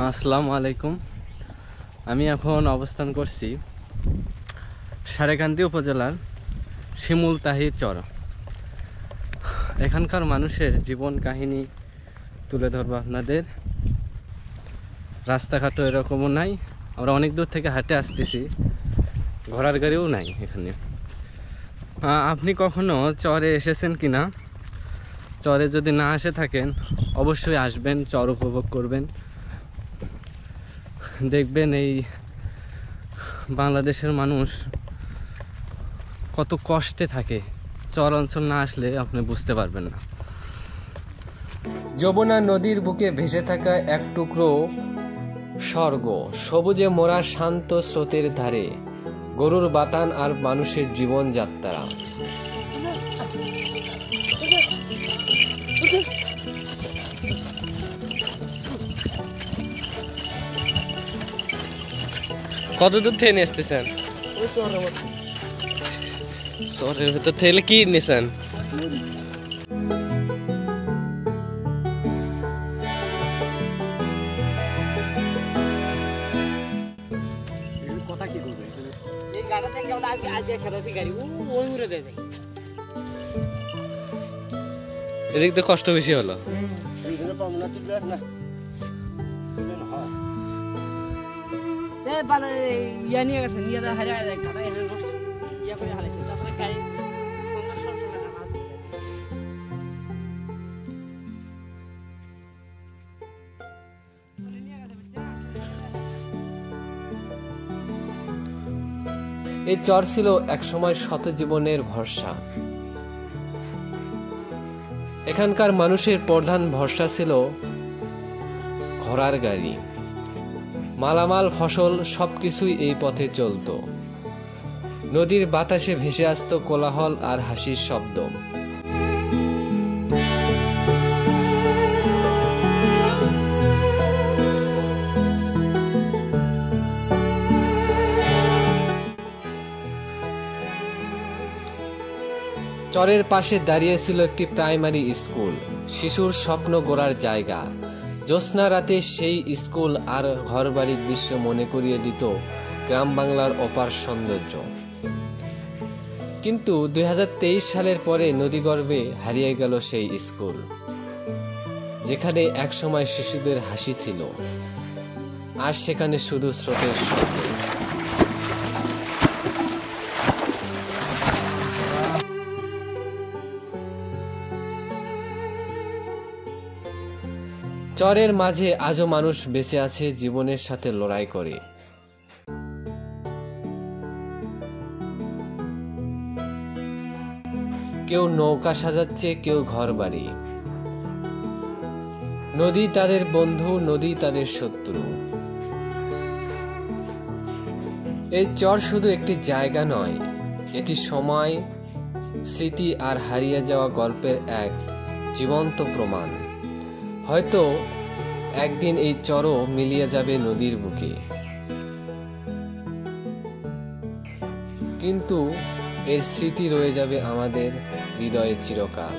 আসসালামু আলাইকুম। আমি এখন অবস্থান করছি সারেকান্দি উপজেলার শিমুলতাহি চর। এখানকার মানুষের জীবন কাহিনী তুলে ধরবো আপনাদের। রাস্তাঘাটও এরকমও নাই, আমরা অনেক দূর থেকে হাঁটে আসতেছি, ঘোড়ার গাড়িও নাই এখানে। আপনি কখনো চরে এসেছেন কিনা? চরে যদি না এসে থাকেন অবশ্যই আসবেন, চর উপভোগ করবেন। দেখবেন এই বাংলাদেশের মানুষ কত কষ্টে থাকে, চর অঞ্চল না আসলে আপনি বুঝতে পারবেন না। যমুনা নদীর বুকে ভেসে থাকা এক টুকরো স্বর্গ, সবুজে মোড়া শান্ত স্রোতের ধারে, গরুর বাতান আর মানুষের জীবন যাত্রা। কত দূর থেকে নিয়ে আসতেছেন? শহরের ভেতর থেকে কি নিয়েছেন? এদিক তো কষ্ট বেশি হলো। এই চর ছিল একসময় শত জীবনের ভরসা। এখানকার মানুষের প্রধান ভরসা ছিল ঘোড়ার গাড়ি। মালামাল, ফসল সবকিছুই এই পথে চলত। নদীর বাতাসে ভেসে আসত কোলাহল আর হাসির শব্দ। চরের পাশে দাঁড়িয়েছিল একটি প্রাইমারি স্কুল, শিশুর স্বপ্ন গড়ার জায়গা। জ্যোৎস্না রাতে সেই স্কুল আর ঘরবাড়ির দৃশ্য মনে করিয়ে দিত গ্রাম বাংলার অপার সৌন্দর্য। কিন্তু 2023 সালের পরে নদীগর্ভে হারিয়ে গেল সেই স্কুল, যেখানে একসময় শিশুদের হাসি ছিল, আর সেখানে শুধু স্রোতের শব্দ। চরের মাঝে আজও মানুষ বেঁচে আছে, জীবনের সাথে লড়াই করে। কেউ নৌকা সাজাচ্ছে, কেউ ঘর বাড়ি। নদী তাদের বন্ধু, নদী তাদের শত্রু। এই চর শুধু একটি জায়গা নয়, এটি সময়, স্মৃতি আর হারিয়ে যাওয়া গল্পের এক জীবন্ত প্রমাণ। হয়তো একদিন এই চরও মিলিয়ে যাবে নদীর বুকে, কিন্তু এর স্মৃতি রয়ে যাবে আমাদের হৃদয়ে চিরকাল।